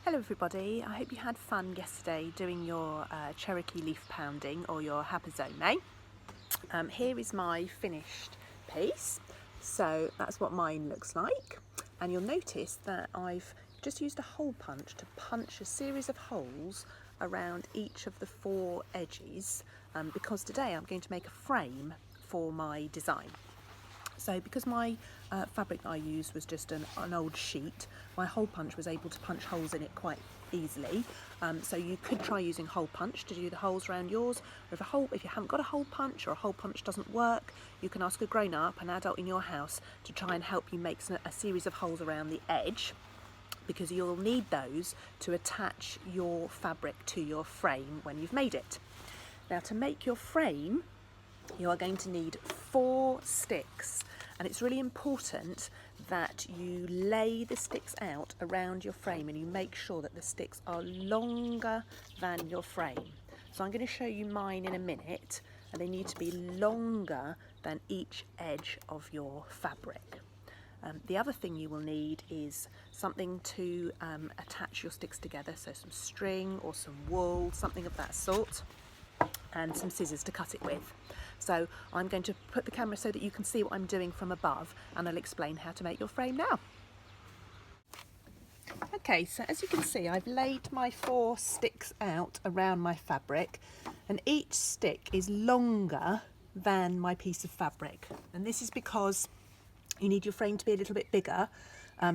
Hello everybody, I hope you had fun yesterday doing your Cherokee Leaf Pounding or your Hapa Zome. Here is my finished piece, so that's what mine looks like, and you'll notice that I've just used a hole punch to punch a series of holes around each of the four edges because today I'm going to make a frame for my design. So because my fabric that I used was just an old sheet, my hole punch was able to punch holes in it quite easily. So you could try using hole punch to do the holes around yours. Or if you haven't got a hole punch or a hole punch doesn't work, you can ask a grown-up, an adult in your house, to try and help you make a series of holes around the edge, because you'll need those to attach your fabric to your frame when you've made it. Now, to make your frame, you are going to need 4 sticks, and it's really important that you lay the sticks out around your frame and you make sure that the sticks are longer than your frame. So I'm going to show you mine in a minute, and they need to be longer than each edge of your fabric. The other thing you will need is something to attach your sticks together, so some string or some wool, something of that sort, and some scissors to cut it with. So I'm going to put the camera so that you can see what I'm doing from above, and I'll explain how to make your frame now. Okay, so as you can see, I've laid my 4 sticks out around my fabric, and each stick is longer than my piece of fabric, and this is because you need your frame to be a little bit bigger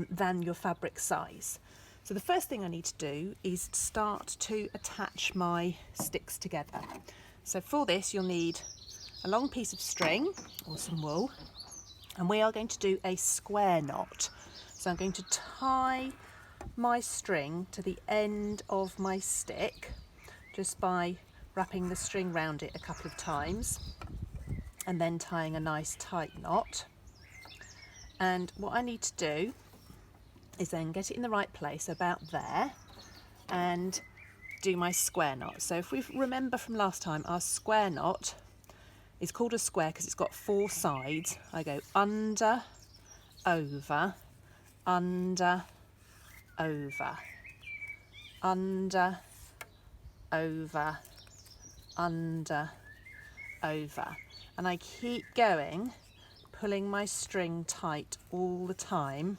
than your fabric size. So the first thing I need to do is start to attach my sticks together. So for this you'll need a long piece of string or some wool, and we are going to do a square knot. So I'm going to tie my string to the end of my stick just by wrapping the string round it a couple of times and then tying a nice tight knot. And what I need to do is then get it in the right place about there and do my square knot. So if we remember from last time, our square knot is called a square because it's got 4 sides. I go under, over, under, over, under, over, under, over, and I keep going, pulling my string tight all the time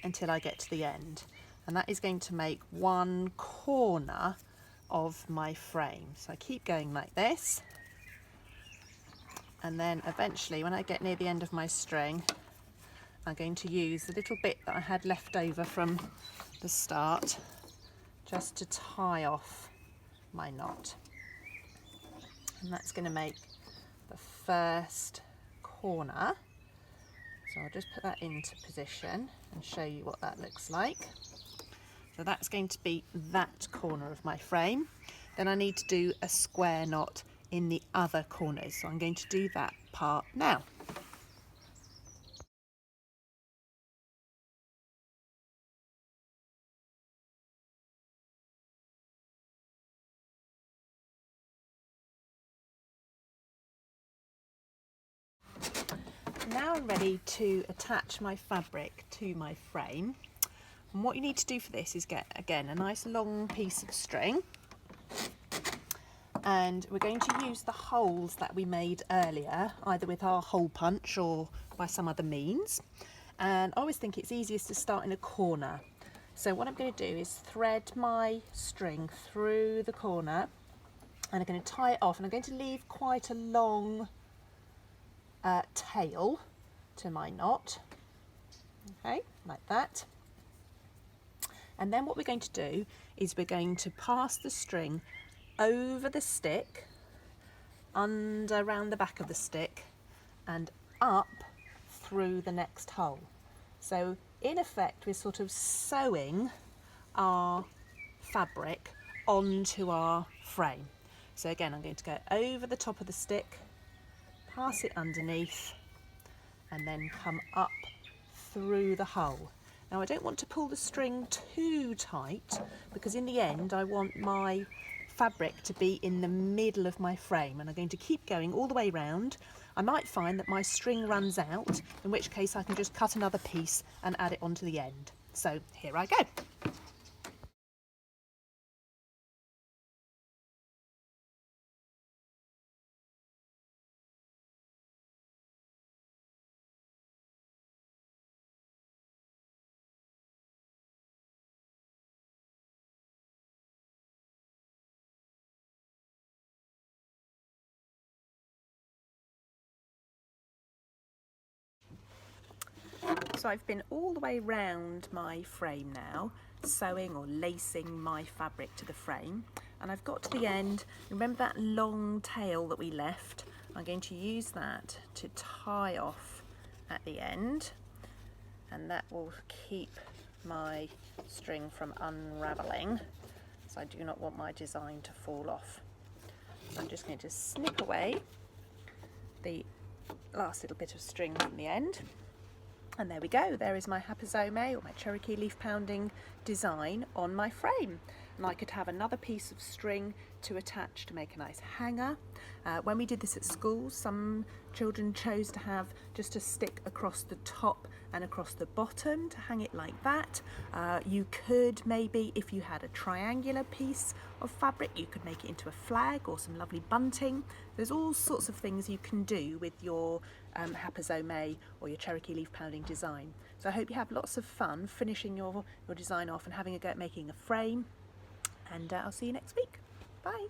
until I get to the end, and that is going to make one corner of my frame. So I keep going like this, and then eventually when I get near the end of my string, I'm going to use the little bit that I had left over from the start just to tie off my knot, and that's going to make the first corner. So I'll just put that into position and show you what that looks like. So that's going to be that corner of my frame. Then I need to do a square knot in the other corners. So I'm going to do that part now. Now I'm ready to attach my fabric to my frame, and what you need to do for this is get, again, a nice long piece of string, and we're going to use the holes that we made earlier, either with our hole punch or by some other means, and I always think it's easiest to start in a corner. So what I'm going to do is thread my string through the corner, and I'm going to tie it off, and I'm going to leave quite a long tail to my knot, okay, like that. And then what we're going to do is we're going to pass the string over the stick, around the back of the stick, and up through the next hole. So in effect we're sort of sewing our fabric onto our frame. So again, I'm going to go over the top of the stick, pass it underneath, and then come up through the hole. Now I don't want to pull the string too tight, because in the end I want my fabric to be in the middle of my frame, and I'm going to keep going all the way round. I might find that my string runs out, in which case I can just cut another piece and add it onto the end. So here I go. So I've been all the way round my frame now, sewing or lacing my fabric to the frame, and I've got to the end. Remember that long tail that we left? I'm going to use that to tie off at the end, and that will keep my string from unravelling, so I do not want my design to fall off. So I'm just going to snip away the last little bit of string from the end. And there we go, there is my Hapa Zome, or my Cherokee Leaf Pounding design on my frame. And I could have another piece of string to attach to make a nice hanger. When we did this at school, some children chose to have just a stick across the top and across the bottom to hang it like that. You could maybe, if you had a triangular piece of fabric, you could make it into a flag or some lovely bunting. There's all sorts of things you can do with your Hapa Zome or your Cherokee Leaf Pounding design. So I hope you have lots of fun finishing your design off and having a go at making a frame. And I'll see you next week. Bye.